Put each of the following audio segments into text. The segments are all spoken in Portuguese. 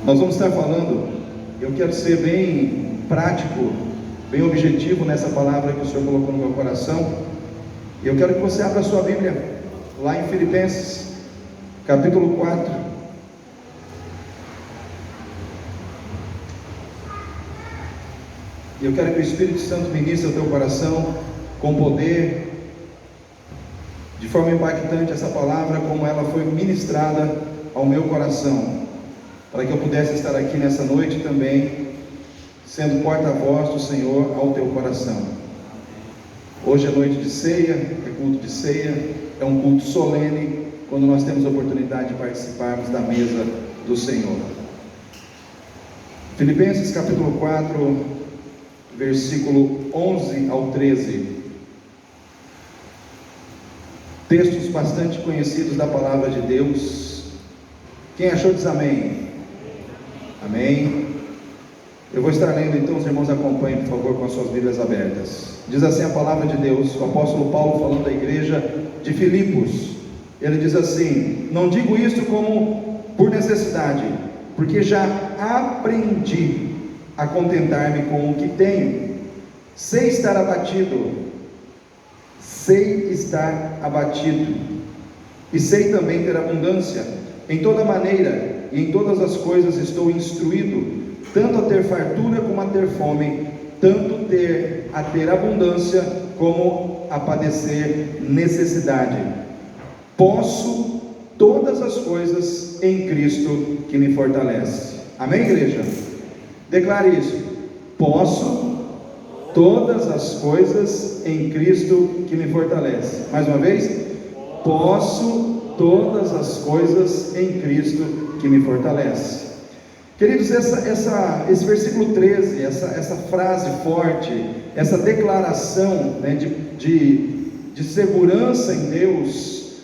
Nós vamos estar falando, eu quero ser bem prático, bem objetivo nessa palavra que o Senhor colocou no meu coração. Eu quero que você abra a sua Bíblia, lá em Filipenses, capítulo 4. E eu quero que o Espírito Santo ministre ao teu coração, com poder, de forma impactante, essa palavra, como ela foi ministrada ao meu coração, para que eu pudesse estar aqui nessa noite também, sendo porta-voz do Senhor ao teu coração. Hoje é noite de ceia, é culto de ceia, é um culto solene, quando nós temos a oportunidade de participarmos da mesa do Senhor. Filipenses capítulo 4, versículo 11 ao 13. Textos bastante conhecidos da palavra de Deus. Quem achou diz amém. Amém. Eu vou estar lendo, então os irmãos acompanhem, por favor, com as suas Bíblias abertas. Diz assim a palavra de Deus, o apóstolo Paulo falando da igreja de Filipos. Ele diz assim: não digo isto como por necessidade, porque já aprendi a contentar-me com o que tenho. Sei estar abatido, e sei também ter abundância. Em toda maneira e em todas as coisas estou instruído, tanto a ter fartura como a ter fome, tanto a ter abundância como a padecer necessidade. Posso todas as coisas em Cristo que me fortalece. Amém, igreja? Declare isso. Posso todas as coisas em Cristo que me fortalece. Mais uma vez. Posso todas as coisas em Cristo que me fortalece. Queridos, esse versículo 13, essa frase forte, essa declaração, né, de segurança em Deus,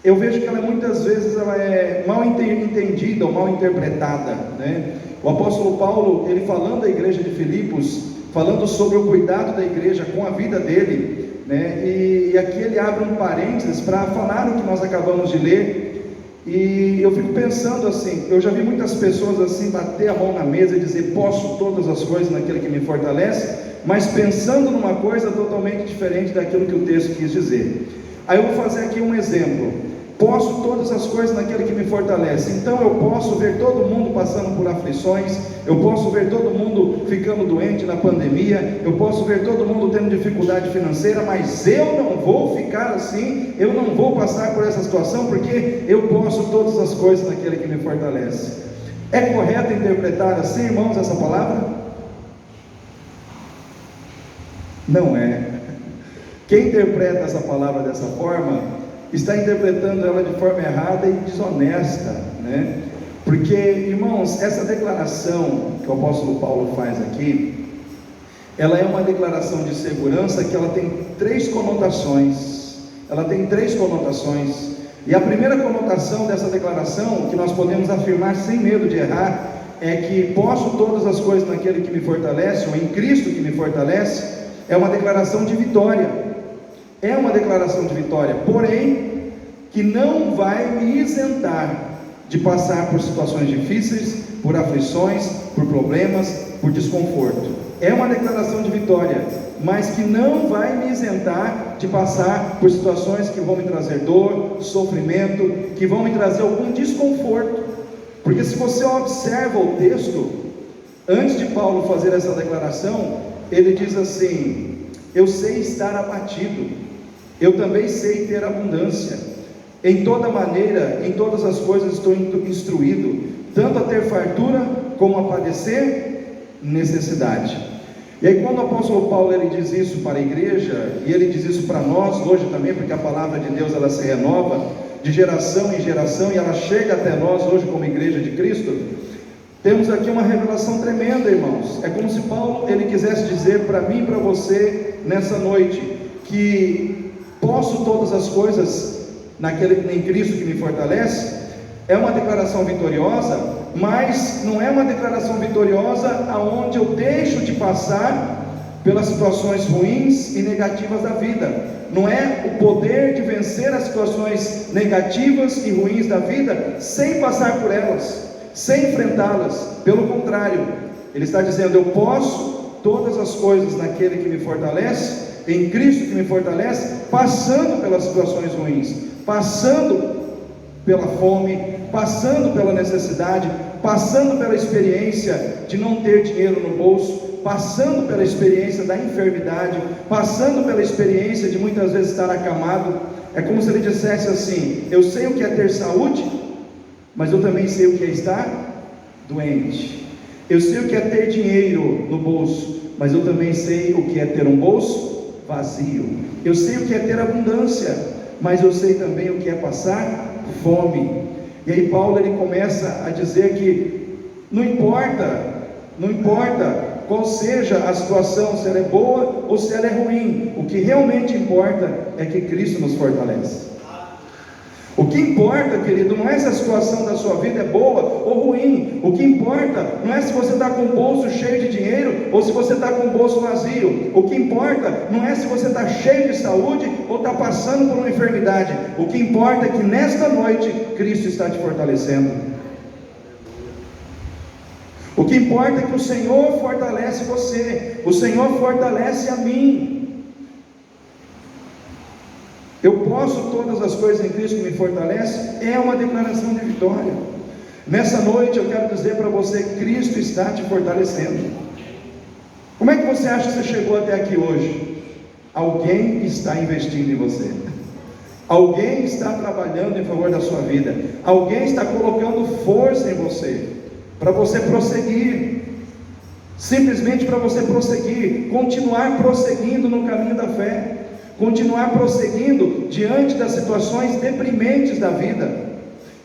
eu vejo que ela muitas vezes ela é mal entendida ou mal interpretada, né? O apóstolo Paulo, ele falando da igreja de Filipos, falando sobre o cuidado da igreja com a vida dele, né? E aqui ele abre um parênteses para falar o que nós acabamos de ler. E eu fico pensando assim, eu já vi muitas pessoas assim bater a mão na mesa e dizer: posso todas as coisas naquele que me fortalece, mas pensando numa coisa totalmente diferente daquilo que o texto quis dizer. Aí eu vou fazer aqui um exemplo: posso todas as coisas naquele que me fortalece. Então eu posso ver todo mundo passando por aflições, eu posso ver todo mundo ficando doente na pandemia, eu posso ver todo mundo tendo dificuldade financeira, mas eu não vou ficar assim, eu não vou passar por essa situação, porque eu posso todas as coisas naquele que me fortalece. É correto interpretar assim, irmãos, essa palavra? Não é. Quem interpreta essa palavra dessa forma está interpretando ela de forma errada e desonesta, né? Porque, irmãos, essa declaração que o apóstolo Paulo faz aqui, ela é uma declaração de segurança que ela tem três conotações. E a primeira conotação dessa declaração, que nós podemos afirmar sem medo de errar, é que posso todas as coisas naquele que me fortalece, ou em Cristo que me fortalece. É uma declaração de vitória. É uma declaração de vitória, porém, que não vai me isentar de passar por situações difíceis, por aflições, por problemas, por desconforto. É uma declaração de vitória, mas que não vai me isentar de passar por situações que vão me trazer dor, sofrimento, que vão me trazer algum desconforto. Porque se você observa o texto, antes de Paulo fazer essa declaração, ele diz assim: eu sei estar abatido, eu também sei ter abundância. Em toda maneira, em todas as coisas estou instruído, tanto a ter fartura como a padecer necessidade. E aí quando o apóstolo Paulo ele diz isso para a igreja, e ele diz isso para nós hoje também, porque a palavra de Deus ela se renova de geração em geração, e ela chega até nós hoje como igreja de Cristo. Temos aqui uma revelação tremenda, irmãos. É como se Paulo ele quisesse dizer para mim e para você nessa noite, que posso todas as coisas naquele em Cristo que me fortalece. É uma declaração vitoriosa, mas não é uma declaração vitoriosa aonde eu deixo de passar pelas situações ruins e negativas da vida. Não é o poder de vencer as situações negativas e ruins da vida sem passar por elas. sem enfrentá-las. Pelo contrário, ele está dizendo: eu posso todas as coisas naquele que me fortalece, em Cristo que me fortalece, passando pelas situações ruins, passando pela fome, passando pela necessidade, passando pela experiência de não ter dinheiro no bolso, passando pela experiência da enfermidade, passando pela experiência de muitas vezes estar acamado. É como se ele dissesse assim: eu sei o que é ter saúde, mas eu também sei o que é estar doente. Eu sei o que é ter dinheiro no bolso, mas eu também sei o que é ter um bolso vazio. Eu sei o que é ter abundância, mas eu sei também o que é passar fome. E aí Paulo ele começa a dizer que não importa qual seja a situação, se ela é boa ou se ela é ruim, o que realmente importa é que Cristo nos fortalece. O que importa, querido, não é se a situação da sua vida é boa ou ruim. O que importa não é se você está com o bolso cheio de dinheiro ou se você está com o bolso vazio. O que importa não é se você está cheio de saúde ou está passando por uma enfermidade. O que importa é que nesta noite Cristo está te fortalecendo. O que importa é que o Senhor fortalece você, o Senhor fortalece a mim. Eu posso todas as coisas em Cristo que me fortalece, é uma declaração de vitória. Nessa noite eu quero dizer para você: Cristo está te fortalecendo. Como é que você acha que você chegou até aqui hoje? Alguém está investindo em você, alguém está trabalhando em favor da sua vida, alguém está colocando força em você, para você prosseguir, simplesmente para você prosseguir, continuar prosseguindo no caminho da fé, continuar prosseguindo diante das situações deprimentes da vida.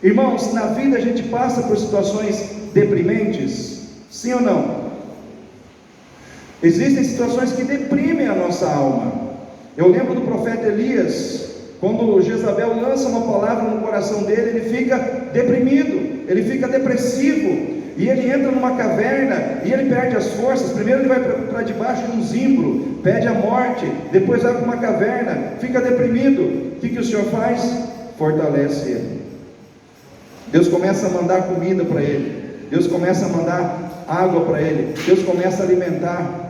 Irmãos, na vida a gente passa por situações deprimentes, sim ou não? Existem situações que deprimem a nossa alma. Eu lembro do profeta Elias, quando Jezabel lança uma palavra no coração dele, ele fica deprimido, ele fica depressivo, e ele entra numa caverna, e ele perde as forças. Primeiro ele vai para debaixo de um zimbro, pede a morte, depois vai para uma caverna, fica deprimido. O que o Senhor faz? Fortalece ele. Deus começa a mandar comida para ele, Deus começa a mandar água para ele, Deus começa a alimentar.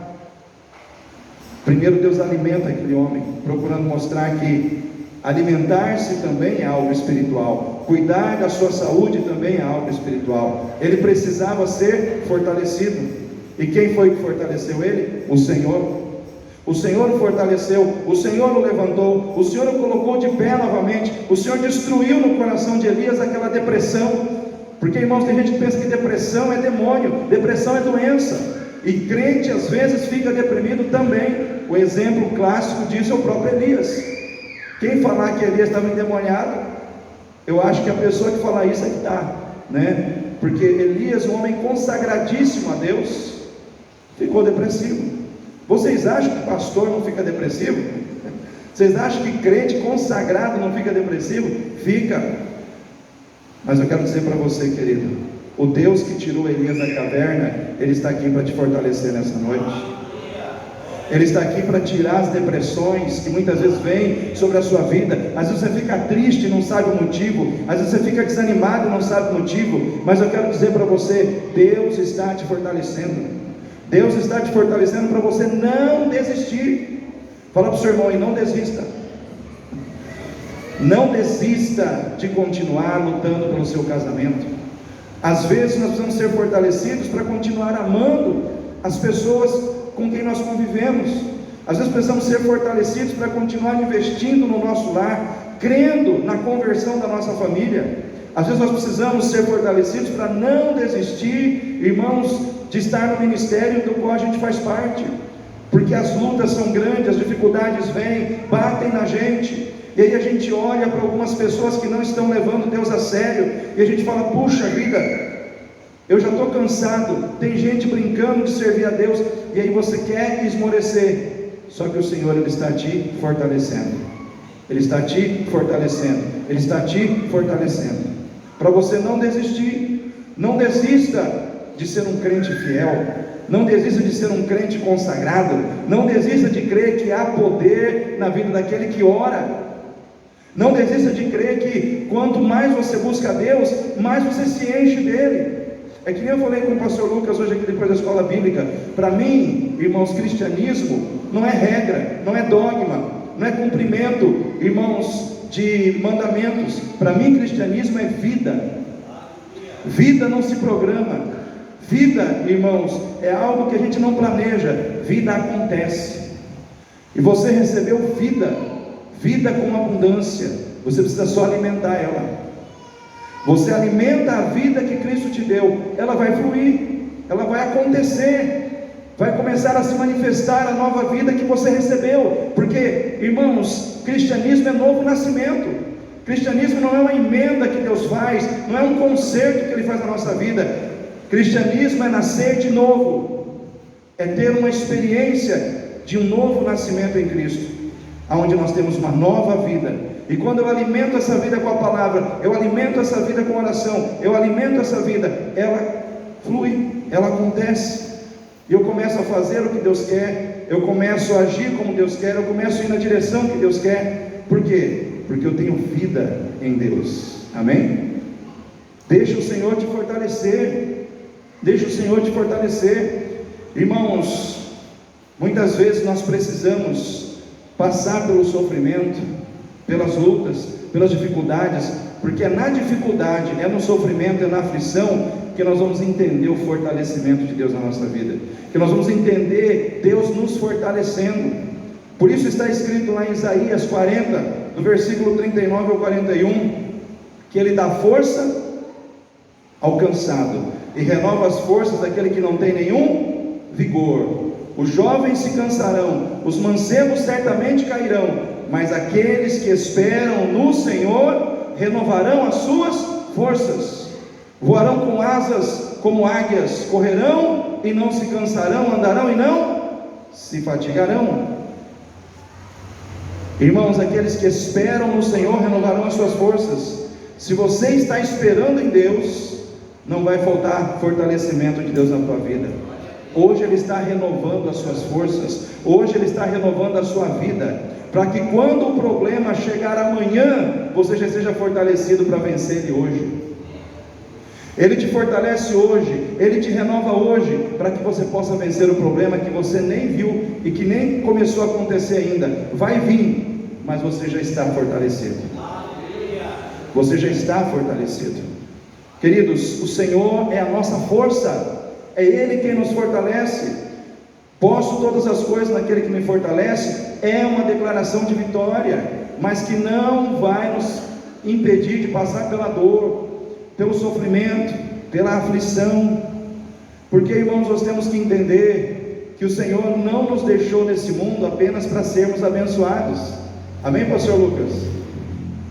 Primeiro Deus alimenta aquele homem, procurando mostrar que alimentar-se também é algo espiritual, cuidar da sua saúde também é algo espiritual. Ele precisava ser fortalecido, e quem foi que fortaleceu ele? O Senhor. O Senhor o fortaleceu, o Senhor o levantou, o Senhor o colocou de pé novamente. O Senhor destruiu no coração de Elias aquela depressão, porque, irmãos, tem gente que pensa que depressão é demônio, depressão é doença, e crente às vezes fica deprimido também. O exemplo clássico disso é o próprio Elias. Quem falar que Elias estava endemoniado, eu acho que a pessoa que falar isso é que está, né? Porque Elias, um homem consagradíssimo a Deus, ficou depressivo. Vocês acham que pastor não fica depressivo? Vocês acham que crente consagrado não fica depressivo? Fica. Mas eu quero dizer para você, querido, o Deus que tirou Elias da caverna, Ele está aqui para te fortalecer nessa noite. Ele está aqui para tirar as depressões que muitas vezes vêm sobre a sua vida. Às vezes você fica triste e não sabe o motivo, às vezes você fica desanimado e não sabe o motivo, mas eu quero dizer para você: Deus está te fortalecendo. Deus está te fortalecendo para você não desistir. Fala para o seu irmão e não desista. Não desista de continuar lutando pelo seu casamento. Às vezes nós precisamos ser fortalecidos para continuar amando as pessoas com quem nós convivemos. Às vezes precisamos ser fortalecidos para continuar investindo no nosso lar, crendo na conversão da nossa família. Às vezes nós precisamos ser fortalecidos para não desistir, irmãos, de estar no ministério do qual a gente faz parte, porque as lutas são grandes, as dificuldades vêm, batem na gente, e aí a gente olha para algumas pessoas que não estão levando Deus a sério, e a gente fala: puxa vida, eu já estou cansado. Tem gente brincando de servir a Deus, e aí você quer esmorecer. Só que o Senhor, Ele está te fortalecendo, Ele está te fortalecendo, Ele está te fortalecendo, para você não desistir. Não desista de ser um crente fiel, não desista de ser um crente consagrado, não desista de crer que há poder na vida daquele que ora. Não desista de crer que quanto mais você busca a Deus, mais você se enche dele. É que nem eu falei com o pastor Lucas hoje aqui depois da escola bíblica. Para mim, irmãos, cristianismo não é regra, não é dogma, não é cumprimento, irmãos, de mandamentos. Para mim, cristianismo é vida. Vida não se programa. Vida, irmãos, é algo que a gente não planeja. Vida acontece. E você recebeu vida, vida com abundância. Você precisa só alimentar ela. Você alimenta a vida que Cristo te deu, ela vai fluir, ela vai acontecer, vai começar a se manifestar a nova vida que você recebeu. Porque, irmãos, cristianismo é novo nascimento. Cristianismo não é uma emenda que Deus faz, não é um conserto que Ele faz na nossa vida. Cristianismo é nascer de novo, é ter uma experiência de um novo nascimento em Cristo, onde nós temos uma nova vida. E quando eu alimento essa vida com a palavra, eu alimento essa vida com oração, eu alimento essa vida, ela flui, ela acontece. E eu começo a fazer o que Deus quer, eu começo a agir como Deus quer, eu começo a ir na direção que Deus quer. Por quê? Porque eu tenho vida em Deus. Amém? Deixa o Senhor te fortalecer. Deixa o Senhor te fortalecer. Irmãos, muitas vezes nós precisamos passar pelo sofrimento, pelas lutas, pelas dificuldades, porque é na dificuldade, é no sofrimento, é na aflição que nós vamos entender o fortalecimento de Deus na nossa vida, que nós vamos entender Deus nos fortalecendo. Por isso está escrito lá em Isaías 40, do versículo 39 ao 41, que Ele dá força ao cansado e renova as forças daquele que não tem nenhum vigor. Os jovens se cansarão, os mancebos certamente cairão, mas aqueles que esperam no Senhor renovarão as suas forças, voarão com asas como águias, correrão e não se cansarão, andarão e não se fatigarão. Irmãos, aqueles que esperam no Senhor renovarão as suas forças. Se você está esperando em Deus, não vai faltar fortalecimento de Deus na tua vida. Hoje Ele está renovando as suas forças, hoje Ele está renovando a sua vida, para que quando o problema chegar amanhã, você já seja fortalecido para vencer ele hoje. Ele te fortalece hoje, Ele te renova hoje, para que você possa vencer o problema que você nem viu e que nem começou a acontecer ainda. Vai vir, mas você já está fortalecido. Você já está fortalecido. Queridos, o Senhor é a nossa força, é Ele quem nos fortalece. Posso todas as coisas naquele que me fortalece, é uma declaração de vitória, mas que não vai nos impedir de passar pela dor, pelo sofrimento, pela aflição. Porque, irmãos, nós temos que entender que o Senhor não nos deixou nesse mundo apenas para sermos abençoados. Amém, pastor Lucas?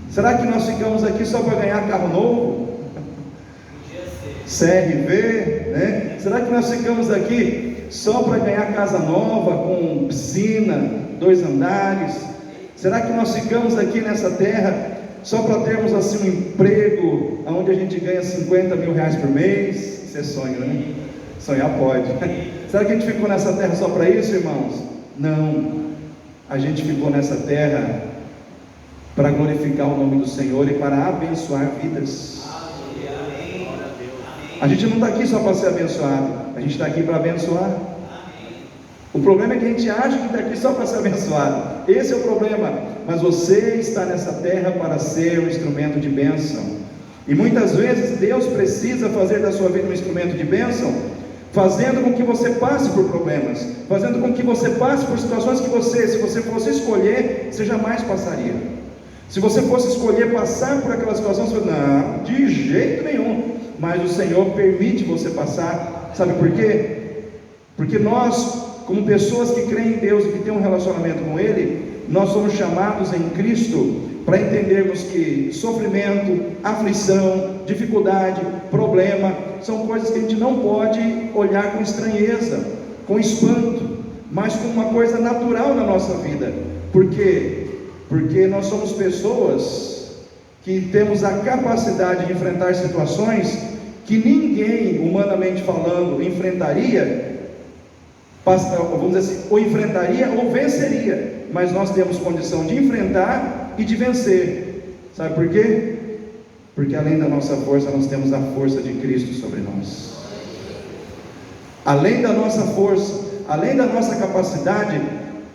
Será que nós ficamos aqui só para ganhar carro novo? CRV, né? Será que nós ficamos aqui só para ganhar casa nova, com piscina, 2 andares? Será que nós ficamos aqui nessa terra só para termos assim um emprego onde a gente ganha 50 mil reais por mês? Isso é sonho, né? Sonhar pode. Será que a gente ficou nessa terra só para isso, irmãos? Não. A gente ficou nessa terra para glorificar o nome do Senhor e para abençoar vidas. A gente não está aqui só para ser abençoado, a gente está aqui para abençoar. O problema é que a gente acha que está aqui só para ser abençoado. Esse é o problema. Mas você está nessa terra para ser um instrumento de bênção. E muitas vezes Deus precisa fazer da sua vida um instrumento de bênção, fazendo com que você passe por problemas, fazendo com que você passe por situações que você, se você fosse escolher, você jamais passaria. Se você fosse escolher passar por aquela situação, você fala, não, de jeito nenhum. Mas o Senhor permite você passar. Sabe por quê? Porque nós, como pessoas que creem em Deus e que têm um relacionamento com Ele, nós somos chamados em Cristo para entendermos que sofrimento, aflição, dificuldade, problema, são coisas que a gente não pode olhar com estranheza, com espanto, mas com uma coisa natural na nossa vida. Por quê? Porque nós somos pessoas que temos a capacidade de enfrentar situações que ninguém, humanamente falando, enfrentaria, vamos dizer assim, ou enfrentaria ou venceria, mas nós temos condição de enfrentar e de vencer. Sabe por quê? Porque além da nossa força, nós temos a força de Cristo sobre nós. Além da nossa força, além da nossa capacidade,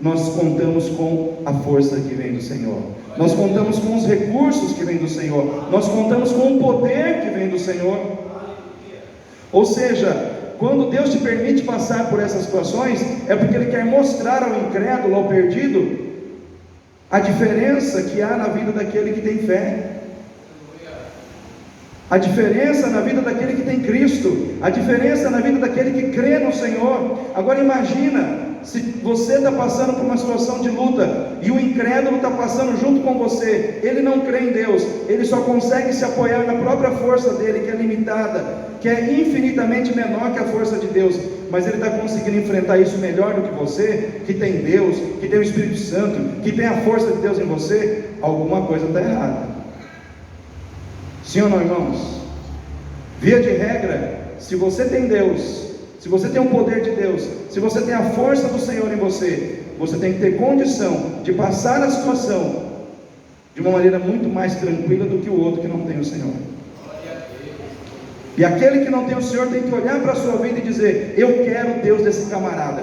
nós contamos com a força que vem do Senhor. Nós contamos com os recursos que vêm do Senhor. Nós contamos com o poder que vem do Senhor. Ou seja, quando Deus te permite passar por essas situações, é porque Ele quer mostrar ao incrédulo, ao perdido, a diferença que há na vida daquele que tem fé, a diferença na vida daquele que tem Cristo, a diferença na vida daquele que crê no Senhor. Agora imagina, se você está passando por uma situação de luta, e o incrédulo está passando junto com você, ele não crê em Deus, ele só consegue se apoiar na própria força dele, que é limitada, que é infinitamente menor que a força de Deus, mas ele está conseguindo enfrentar isso melhor do que você, que tem Deus, que tem o Espírito Santo, que tem a força de Deus em você. Alguma coisa está errada. Sim ou não, irmãos? Via de regra, se você tem Deus, se você tem o poder de Deus, se você tem a força do Senhor em você, você tem que ter condição de passar a situação de uma maneira muito mais tranquila do que o outro que não tem o Senhor. E aquele que não tem o Senhor tem que olhar para a sua vida e dizer: eu quero o Deus desse camarada,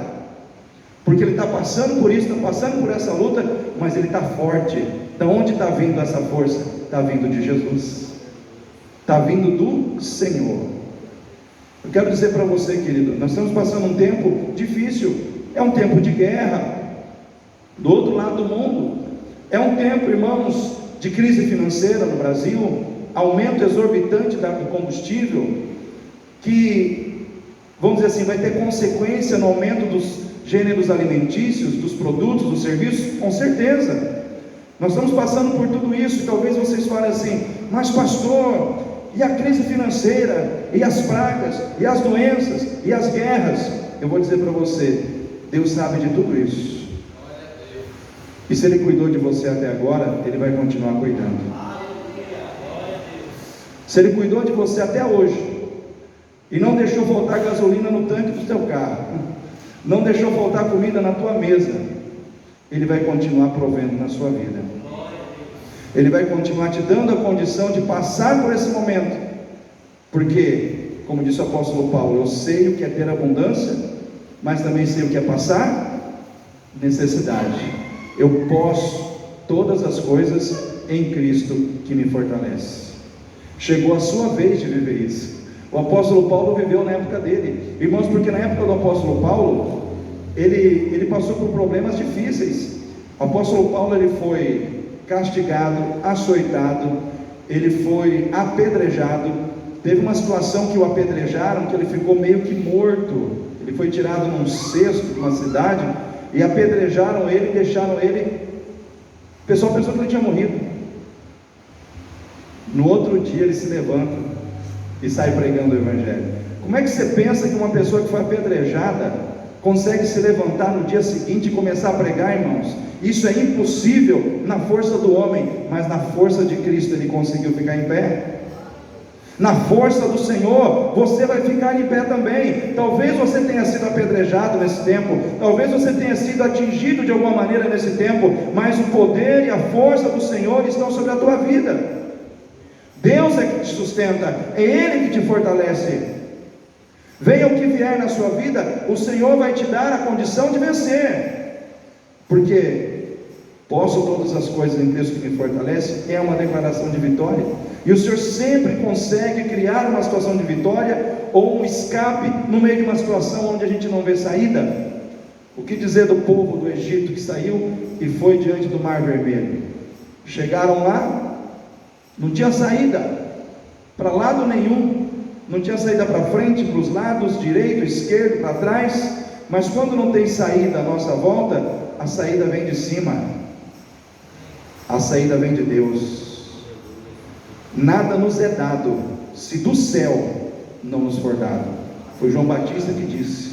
porque ele está passando por isso, está passando por essa luta, mas ele está forte. De onde está vindo essa força? Está vindo de Jesus, está vindo do Senhor. Eu quero dizer para você, querido, nós estamos passando um tempo difícil, é um tempo de guerra, do outro lado do mundo, é um tempo, irmãos, de crise financeira no Brasil, aumento exorbitante do combustível, que, vamos dizer assim, vai ter consequência no aumento dos gêneros alimentícios, dos produtos, dos serviços, com certeza. Nós estamos passando por tudo isso, e talvez vocês falem assim: mas pastor, e a crise financeira, e as pragas, e as doenças, e as guerras? Eu vou dizer para você, Deus sabe de tudo isso, e se Ele cuidou de você até agora, Ele vai continuar cuidando. Se Ele cuidou de você até hoje, e não deixou faltar gasolina no tanque do teu carro, não deixou faltar comida na tua mesa, Ele vai continuar provendo na sua vida. Ele vai continuar te dando a condição de passar por esse momento, porque, como disse o apóstolo Paulo, eu sei o que é ter abundância, mas também sei o que é passar necessidade. Eu posso todas as coisas em Cristo que me fortalece. Chegou a sua vez de viver isso. O apóstolo Paulo viveu na época dele, irmãos, porque na época do apóstolo Paulo, ele passou por problemas difíceis. O apóstolo Paulo, ele foi castigado, açoitado, ele foi apedrejado. Teve uma situação que o apedrejaram, que ele ficou meio que morto. Ele foi tirado num cesto de uma cidade, e apedrejaram ele, deixaram ele. O pessoal pensou que ele tinha morrido. No outro dia ele se levanta e sai pregando o Evangelho. Como é que você pensa que uma pessoa que foi apedrejada consegue se levantar no dia seguinte e começar a pregar, irmãos? Isso é impossível na força do homem, mas na força de Cristo ele conseguiu ficar em pé. Na força do Senhor, você vai ficar em pé também. Talvez você tenha sido apedrejado nesse tempo, talvez você tenha sido atingido de alguma maneira nesse tempo, mas o poder e a força do Senhor estão sobre a tua vida. Deus é que te sustenta, é Ele que te fortalece. Venha o que vier na sua vida, o Senhor vai te dar a condição de vencer, porque posso todas as coisas em Cristo que me fortalece, é uma declaração de vitória, e o Senhor sempre consegue criar uma situação de vitória, ou um escape no meio de uma situação onde a gente não vê saída. O que dizer do povo do Egito que saiu e foi diante do Mar Vermelho? Chegaram lá, não tinha saída para lado nenhum, não tinha saída para frente, para os lados, direito, esquerdo, para trás. Mas quando não tem saída à nossa volta, a saída vem de cima, a saída vem de Deus. Nada nos é dado se do céu não nos for dado. Foi João Batista que disse: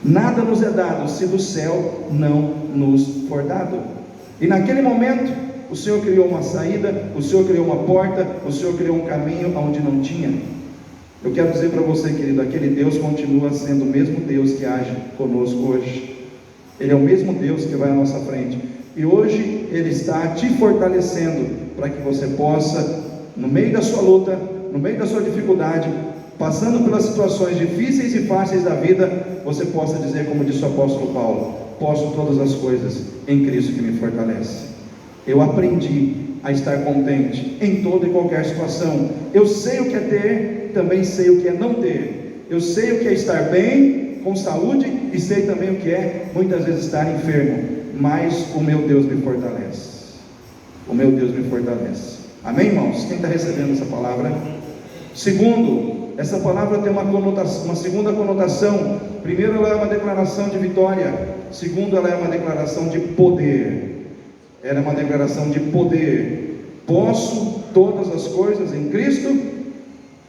nada nos é dado se do céu não nos for dado. E naquele momento o Senhor criou uma saída, o Senhor criou uma porta, o Senhor criou um caminho onde não tinha. Eu quero dizer para você, querido, aquele Deus continua sendo o mesmo Deus que age conosco hoje. Ele é o mesmo Deus que vai à nossa frente, e hoje Ele está te fortalecendo para que você possa, no meio da sua luta, no meio da sua dificuldade, passando pelas situações difíceis e fáceis da vida, você possa dizer, como disse o apóstolo Paulo: posso todas as coisas em Cristo que me fortalece. Eu aprendi a estar contente em toda e qualquer situação. Eu sei o que é ter, também sei o que é não ter. Eu sei o que é estar bem, com saúde, e sei também o que é muitas vezes estar enfermo, mas o meu Deus me fortalece. O meu Deus me fortalece. Amém, irmãos? Quem está recebendo essa palavra? Segundo, essa palavra tem uma segunda conotação. Primeiro, ela é uma declaração de vitória. Segundo, ela é uma declaração de poder. Ela é uma declaração de poder. Posso todas as coisas em Cristo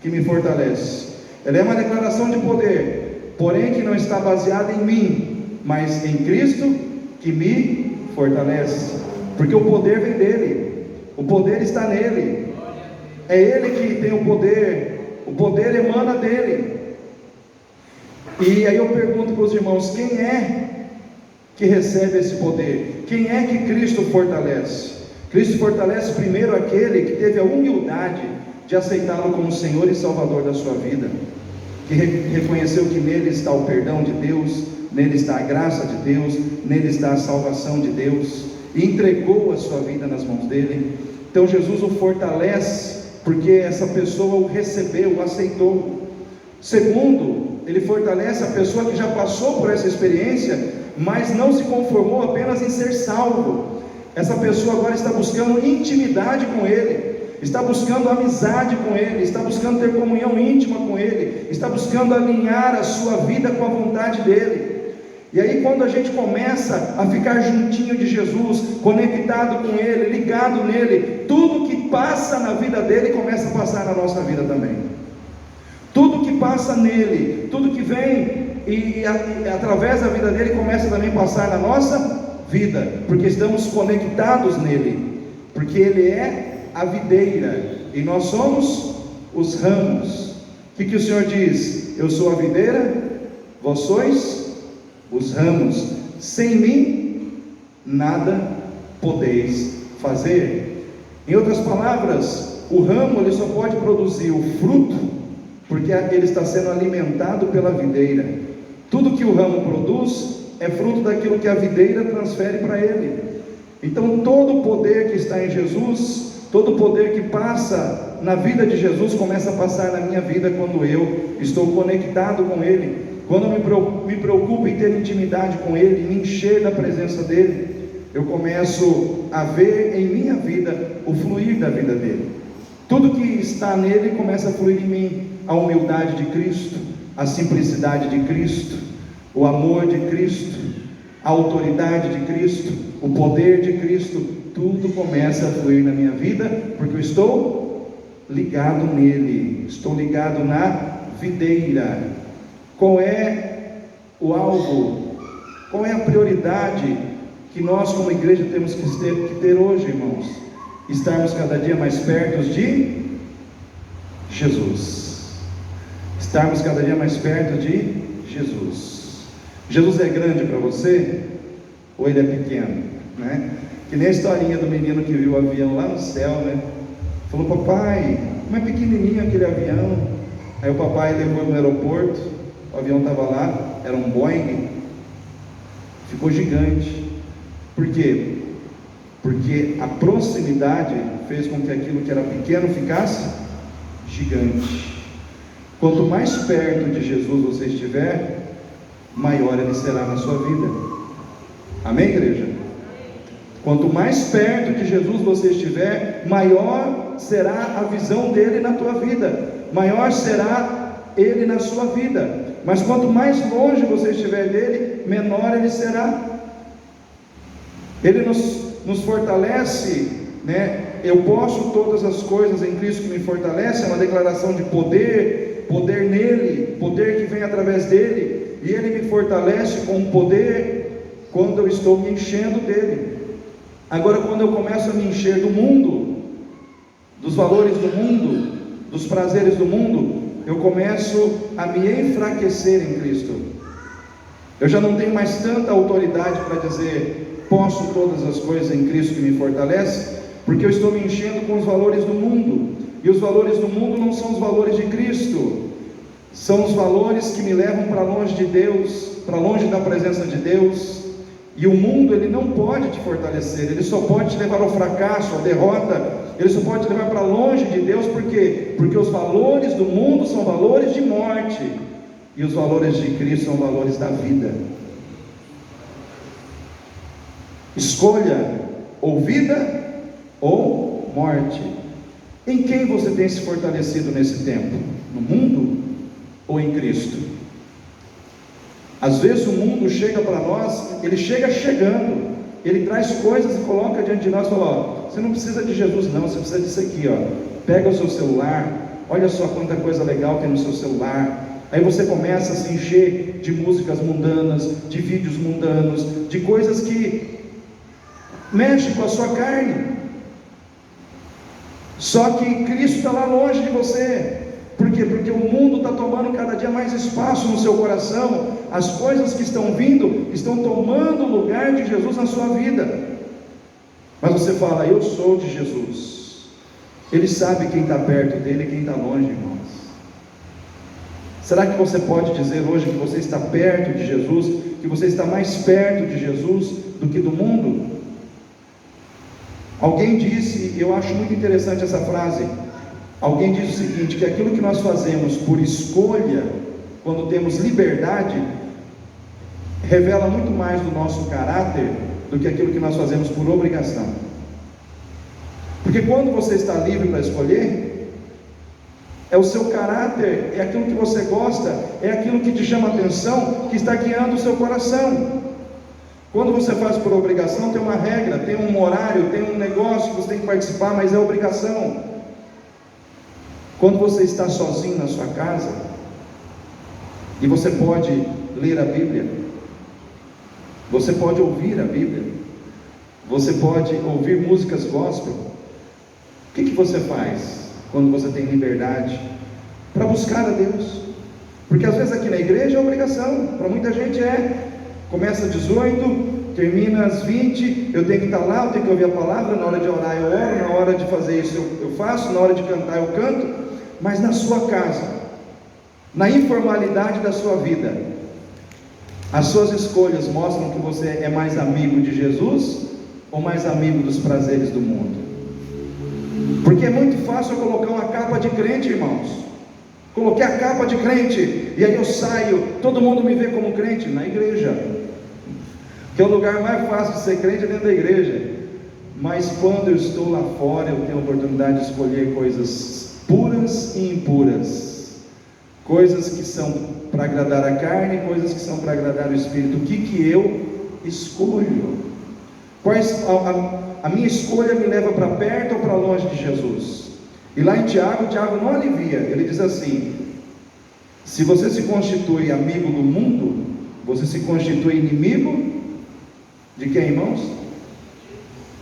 que me fortalece. Ela é uma declaração de poder, porém que não está baseada em mim, mas em Cristo que me fortalece. Porque o poder vem dele, o poder está nele, é ele que tem o poder emana dele. E aí eu pergunto para os irmãos: quem é que recebe esse poder? Quem é que Cristo fortalece? Cristo fortalece primeiro aquele que teve a humildade de aceitá-lo como Senhor e Salvador da sua vida, que reconheceu que nele está o perdão de Deus, nele está a graça de Deus, nele está a salvação de Deus, e entregou a sua vida nas mãos dele. Então Jesus o fortalece porque essa pessoa o recebeu, o aceitou. Segundo, ele fortalece a pessoa que já passou por essa experiência, mas não se conformou apenas em ser salvo. Essa pessoa agora está buscando intimidade com ele, está buscando amizade com ele, está buscando ter comunhão íntima com ele, está buscando alinhar a sua vida com a vontade dele. E aí, quando a gente começa a ficar juntinho de Jesus, conectado com ele, ligado nele, tudo que passa na vida dele começa a passar na nossa vida também. Tudo que passa nele, tudo que vem e através da vida dele começa também a passar na nossa vida, porque estamos conectados nele, porque ele é a videira e nós somos os ramos. O que o Senhor diz? Eu sou a videira, vós sois os ramos. Sem mim nada podeis fazer. Em outras palavras, o ramo ele só pode produzir o fruto porque ele está sendo alimentado pela videira. Tudo que o ramo produz é fruto daquilo que a videira transfere para ele. Então todo o poder que está em Jesus, todo o poder que passa na vida de Jesus começa a passar na minha vida quando eu estou conectado com ele, quando eu me preocupo em ter intimidade com ele, me encher da presença dele. Eu começo a ver em minha vida o fluir da vida dele. Tudo que está nele começa a fluir em mim: a humildade de Cristo, a simplicidade de Cristo, o amor de Cristo, a autoridade de Cristo, o poder de Cristo. Tudo começa a fluir na minha vida, porque eu estou ligado nele, estou ligado na videira. Qual é o alvo? Qual é a prioridade que nós como igreja temos que ter hoje, irmãos? Estarmos cada dia mais perto de Jesus. Estarmos cada dia mais perto de Jesus. Jesus é grande para você? Ou ele é pequeno? Né? Que nem a historinha do menino que viu o avião lá no céu, né? Falou: papai, como é pequenininho aquele avião. Aí o papai levou ele no aeroporto, o avião estava lá, era um Boeing, ficou gigante. Por quê? Porque a proximidade fez com que aquilo que era pequeno ficasse gigante. Quanto mais perto de Jesus você estiver, maior ele será na sua vida. Amém, igreja? Quanto mais perto de Jesus você estiver, maior será a visão dele na tua vida, maior será ele na sua vida. Mas quanto mais longe você estiver dele, menor ele será. Ele nos fortalece, né? Eu posso todas as coisas em Cristo que me fortalece. É uma declaração de poder, poder nele, poder que vem através dele, e ele me fortalece com poder quando eu estou me enchendo dele. Agora, quando eu começo a me encher do mundo, dos valores do mundo, dos prazeres do mundo, eu começo a me enfraquecer em Cristo. Eu já não tenho mais tanta autoridade para dizer: posso todas as coisas em Cristo que me fortalece, porque eu estou me enchendo com os valores do mundo, e os valores do mundo não são os valores de Cristo. são os valores que me levam para longe de Deus, para longe da presença de Deus. E o mundo, ele não pode te fortalecer, ele só pode te levar ao fracasso, à derrota, ele só pode te levar para longe de Deus. Por quê? Porque os valores do mundo são valores de morte, e os valores de Cristo são valores da vida. Escolha ou vida ou morte. Em quem você tem se fortalecido nesse tempo? No mundo ou em Cristo? Às vezes o mundo chega para nós, ele chega chegando, ele traz coisas e coloca diante de nós e fala: ó, você não precisa de Jesus não, você precisa disso aqui, ó. Pega o seu celular, olha só quanta coisa legal tem no seu celular. Aí você começa a se encher de músicas mundanas, de vídeos mundanos, de coisas que mexem com a sua carne. Só que Cristo está lá longe de você. Por quê? Porque o mundo está tomando cada dia mais espaço no seu coração. As coisas que estão vindo estão tomando o lugar de Jesus na sua vida. Mas você fala: eu sou de Jesus. Ele sabe quem está perto dele e quem está longe, irmãos. Será que você pode dizer hoje que você está perto de Jesus, que você está mais perto de Jesus do que do mundo? Alguém disse, eu acho muito interessante essa frase. Alguém diz o seguinte: que aquilo que nós fazemos por escolha, quando temos liberdade, revela muito mais do nosso caráter do que aquilo que nós fazemos por obrigação. Porque quando você está livre para escolher, é o seu caráter, é aquilo que você gosta, é aquilo que te chama a atenção, que está guiando o seu coração. Quando você faz por obrigação, tem uma regra, tem um horário, tem um negócio que você tem que participar, mas é obrigação. Quando você está sozinho na sua casa, e você pode ler a Bíblia, você pode ouvir a Bíblia, você pode ouvir músicas gospel, o que você faz quando você tem liberdade para buscar a Deus? Porque às vezes aqui na igreja é obrigação, para muita gente começa às 18, termina às 20, eu tenho que estar lá, eu tenho que ouvir a palavra, na hora de orar eu oro, na hora de fazer isso eu faço, na hora de cantar eu canto. Mas na sua casa, na informalidade da sua vida, as suas escolhas mostram que você é mais amigo de Jesus ou mais amigo dos prazeres do mundo? Porque é muito fácil eu colocar uma capa de crente, irmãos. Coloquei a capa de crente, e aí eu saio, todo mundo me vê como crente na igreja, que é o lugar mais fácil de ser crente, é dentro da igreja. Mas quando eu estou lá fora, eu tenho a oportunidade de escolher coisas puras e impuras, coisas que são para agradar a carne, coisas que são para agradar o Espírito. O que eu escolho? A minha escolha me leva para perto ou para longe de Jesus? E lá em Tiago não alivia, ele diz assim: se você se constitui amigo do mundo, você se constitui inimigo de quem, irmãos?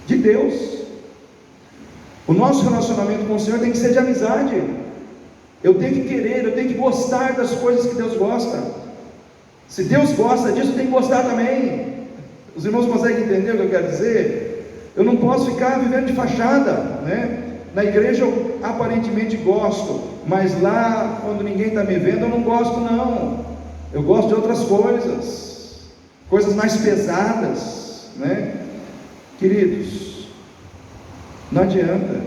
De Deus. O nosso relacionamento com o Senhor tem que ser de amizade. Eu tenho que querer, eu tenho que gostar das coisas que Deus gosta. Se Deus gosta disso, eu tenho que gostar também. Os irmãos conseguem entender o que eu quero dizer? Eu não posso ficar vivendo de fachada, né? Na igreja eu aparentemente gosto, mas lá, quando ninguém está me vendo, eu não gosto não. Eu gosto de outras coisas mais pesadas, né? Queridos, não adianta,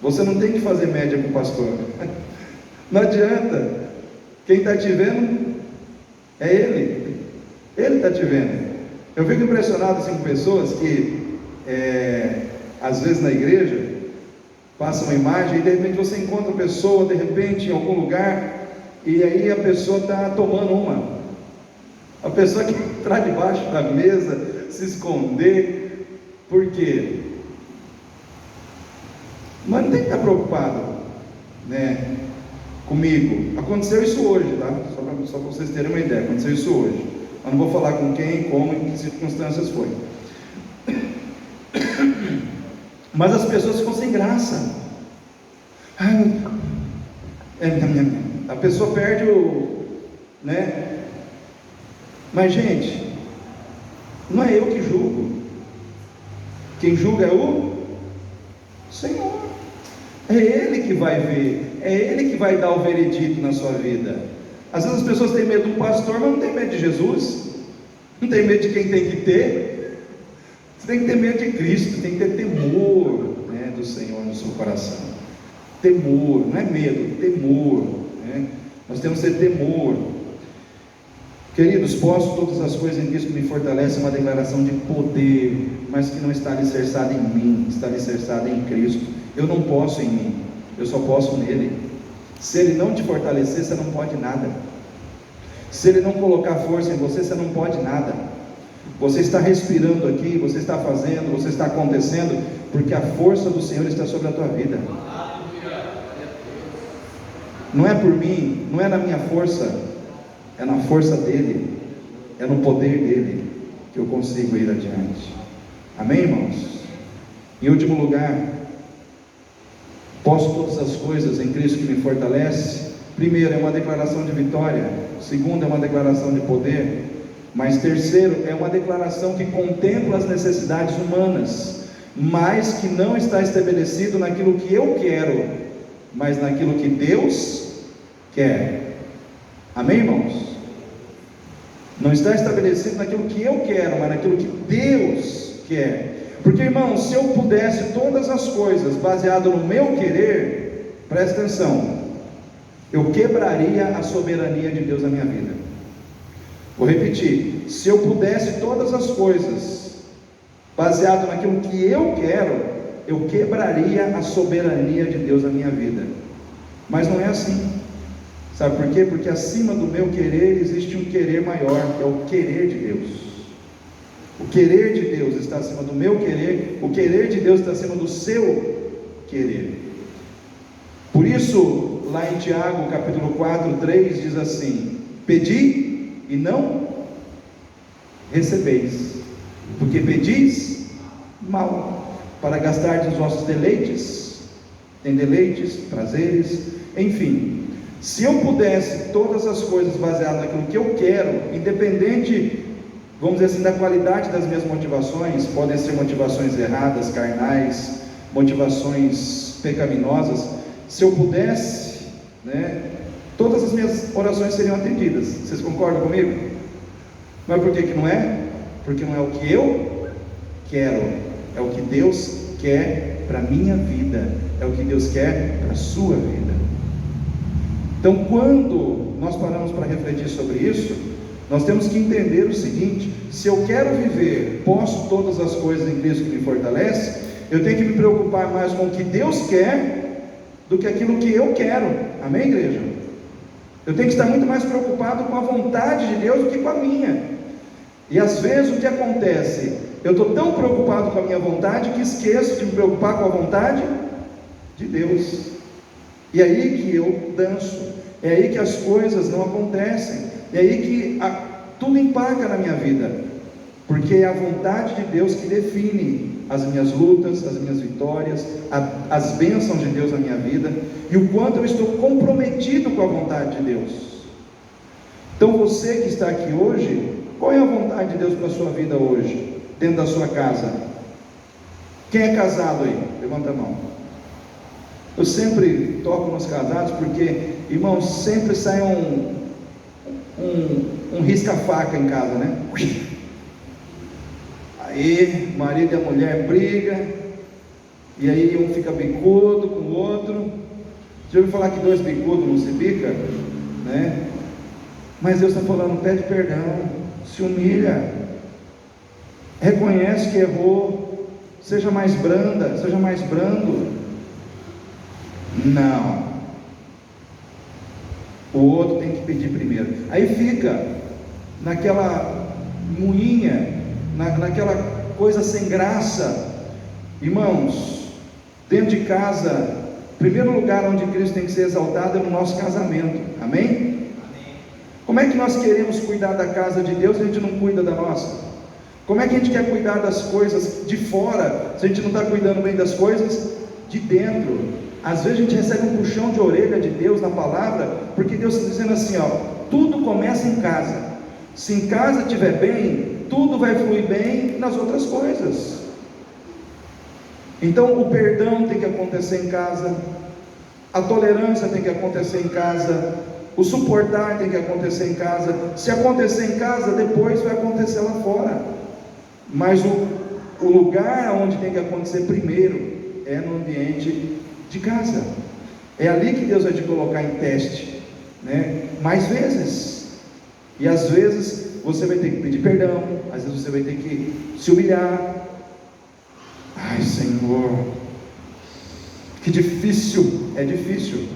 você não tem que fazer média com o pastor, não adianta, quem está te vendo é ele está te vendo. Eu fico impressionado assim, com pessoas que às vezes na igreja passa uma imagem e de repente você encontra a pessoa de repente em algum lugar, e aí a pessoa está tomando a pessoa que está debaixo da mesa, se esconder. Por quê? Mas não tem que estar preocupado, né, comigo. Aconteceu isso hoje, tá? Só para vocês terem uma ideia, aconteceu isso hoje. Eu não vou falar com quem, como, em que circunstâncias foi. Mas as pessoas ficam sem graça. A pessoa perde né? Mas gente, não é eu que julgo. Quem julga é o Senhor. É Ele que vai ver. É Ele que vai dar o veredito na sua vida. Às vezes as pessoas têm medo do pastor, mas não tem medo de Jesus, não tem medo de quem tem que ter. Você tem que ter medo de Cristo, tem que ter temor, né, do Senhor no seu coração. Temor, não é medo, temor, né? Nós temos que ter temor. Queridos, posso todas as coisas em Cristo que me fortalece, é uma declaração de poder, mas que não está alicerçada em mim, está alicerçada em Cristo. Eu não posso em mim, eu só posso nele. Se Ele não te fortalecer, você não pode nada. Se Ele não colocar força em você, você não pode nada. Você está respirando aqui, você está fazendo, você está acontecendo, porque a força do Senhor está sobre a tua vida. Não é por mim, não é na minha força, é na força dEle, é no poder dEle que eu consigo ir adiante. Amém, irmãos? Em último lugar, posso todas as coisas em Cristo que me fortalece. Primeiro, é uma declaração de vitória. Segundo, é uma declaração de poder. Mas terceiro, é uma declaração que contempla as necessidades humanas, mas que não está estabelecido naquilo que eu quero, mas naquilo que Deus quer. Amém, irmãos? Não está estabelecido naquilo que eu quero, mas naquilo que Deus quer. Porque, irmãos, se eu pudesse todas as coisas baseado no meu querer, presta atenção, eu quebraria a soberania de Deus na minha vida. Vou repetir: se eu pudesse todas as coisas baseado naquilo que eu quero, eu quebraria a soberania de Deus na minha vida. Mas não é assim. Sabe por quê? Porque acima do meu querer existe um querer maior, que é o querer de Deus. O querer de Deus está acima do meu querer, o querer de Deus está acima do seu querer. Por isso, lá em Tiago, capítulo 4, 3, diz assim: pedi e não recebeis, porque pedis mal, para gastar os vossos deleites. Tem deleites, prazeres, enfim. Se eu pudesse todas as coisas baseadas naquilo que eu quero, independente, vamos dizer assim, da qualidade das minhas motivações, podem ser motivações erradas, carnais, motivações pecaminosas, se eu pudesse, né, todas as minhas orações seriam atendidas. Vocês concordam comigo? Mas por que que não é? Porque não é o que eu quero, é o que Deus quer para a minha vida, é o que Deus quer para a sua vida. Então, quando nós paramos para refletir sobre isso, nós temos que entender o seguinte: se eu quero viver, posso todas as coisas em Cristo que me fortalece, eu tenho que me preocupar mais com o que Deus quer do que aquilo que eu quero. Amém, igreja? Eu tenho que estar muito mais preocupado com a vontade de Deus do que com a minha. E às vezes o que acontece? Eu estou tão preocupado com a minha vontade que esqueço de me preocupar com a vontade de Deus. E é aí que eu danço, é aí que as coisas não acontecem, é aí que tudo empaca na minha vida, porque é a vontade de Deus que define as minhas lutas, as minhas vitórias, as bênçãos de Deus na minha vida, e o quanto eu estou comprometido com a vontade de Deus. Então você que está aqui hoje, qual é a vontade de Deus para a sua vida hoje, dentro da sua casa? Quem é casado aí? Levanta a mão. Eu sempre toco nos casados, porque, irmãos, sempre sai um risca-faca em casa, né? Aí, marido e a mulher brigam, e aí um fica bicudo com o outro. Já ouviu falar que dois bicudos não se bica, né? Mas Deus está falando: pede perdão, se humilha, reconhece que errou, seja mais branda, seja mais brando. Não, o outro tem que pedir primeiro. Aí fica naquela moinha, naquela coisa sem graça. Irmãos, dentro de casa, o primeiro lugar onde Cristo tem que ser exaltado é no nosso casamento. Amém? Como é que nós queremos cuidar da casa de Deus se a gente não cuida da nossa? Como é que a gente quer cuidar das coisas de fora se a gente não está cuidando bem das coisas de dentro? Às vezes a gente recebe um puxão de orelha de Deus na palavra, porque Deus está dizendo assim, ó: tudo começa em casa. Se em casa estiver bem, tudo vai fluir bem nas outras coisas. Então o perdão tem que acontecer em casa, A tolerância tem que acontecer em casa. O suportar tem que acontecer em casa. Se acontecer em casa, depois vai acontecer lá fora. Mas o lugar onde tem que acontecer primeiro é no ambiente de casa. É ali que Deus vai te colocar em teste, né? Mais vezes. E às vezes você vai ter que pedir perdão, às vezes você vai ter que se humilhar. Ai, Senhor, que difícil. É difícil,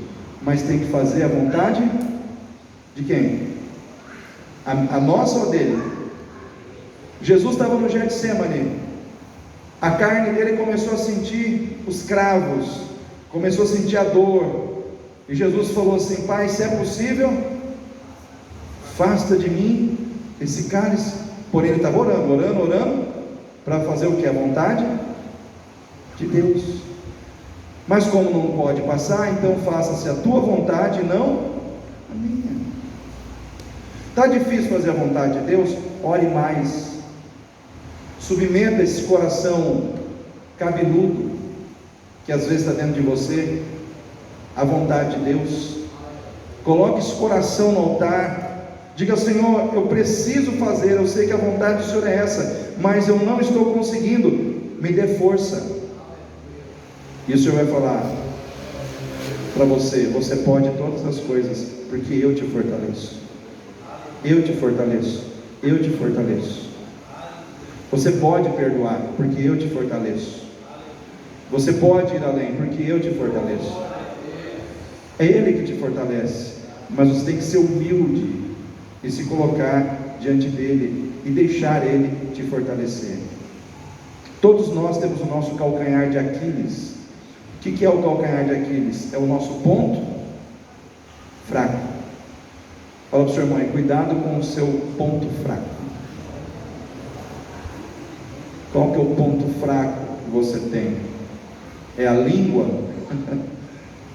mas tem que fazer a vontade de quem? A nossa ou dele? Jesus estava no Getsemane. A carne dele começou a sentir os cravos, começou a sentir a dor, e Jesus falou assim: Pai, se é possível, afasta de mim esse cálice. Porém ele estava orando, para fazer o que? A vontade de Deus. Mas como não pode passar, então faça-se a tua vontade, não a minha. Está difícil fazer a vontade de Deus? Ore mais. Submeta esse coração cabeludo, que às vezes está dentro de você, à vontade de Deus. Coloque esse coração no altar. Diga: Senhor, eu preciso fazer, eu sei que a vontade do Senhor é essa, mas eu não estou conseguindo, me dê força. E o Senhor vai falar para você: você pode todas as coisas, porque eu te fortaleço. Eu te fortaleço. Eu te fortaleço. Você pode perdoar, porque eu te fortaleço. Você pode ir além, porque eu te fortaleço. É Ele que te fortalece, mas você tem que ser humilde e se colocar diante dele e deixar Ele te fortalecer. Todos nós temos o nosso calcanhar de Aquiles. O que é o calcanhar de Aquiles? É o nosso ponto fraco. Fala para o seu irmão aí: cuidado com o seu ponto fraco. Qual que é o ponto fraco que você tem? É a língua?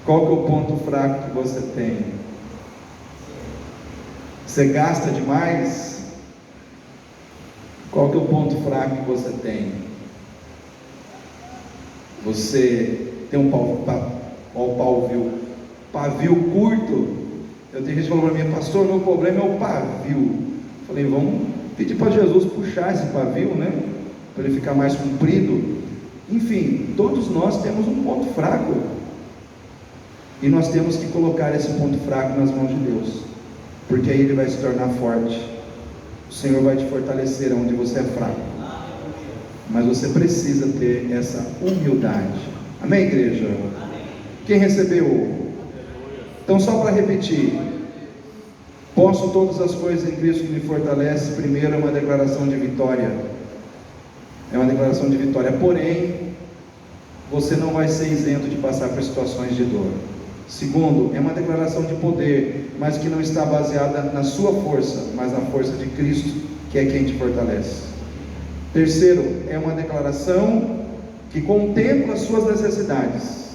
Qual que é o ponto fraco que você tem? Você gasta demais? Qual que é o ponto fraco que você tem? Você tem um pavio curto? Eu tenho gente que falou para mim: pastor, meu problema é o pavio. Falei: vamos pedir para Jesus puxar esse pavio, né? Para ele ficar mais comprido. Enfim, todos nós temos um ponto fraco, e nós temos que colocar esse ponto fraco nas mãos de Deus, porque aí ele vai se tornar forte. O Senhor vai te fortalecer onde você é fraco, mas você precisa ter essa humildade. Amém, igreja? Quem recebeu? Então, só para repetir: posso todas as coisas em Cristo que me fortalece. Primeiro, é uma declaração de vitória. É uma declaração de vitória. Porém, você não vai ser isento de passar por situações de dor. Segundo, é uma declaração de poder, mas que não está baseada na sua força, mas na força de Cristo, que é quem te fortalece. Terceiro, é uma declaração que contempla as suas necessidades,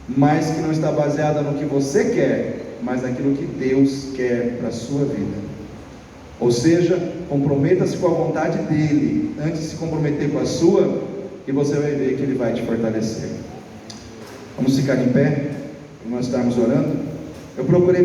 mas que não está baseada no que você quer, mas naquilo que Deus quer para a sua vida. Ou seja, comprometa-se com a vontade dele, antes de se comprometer com a sua, e você vai ver que ele vai te fortalecer. Vamos ficar em pé, nós estamos orando. Eu procurei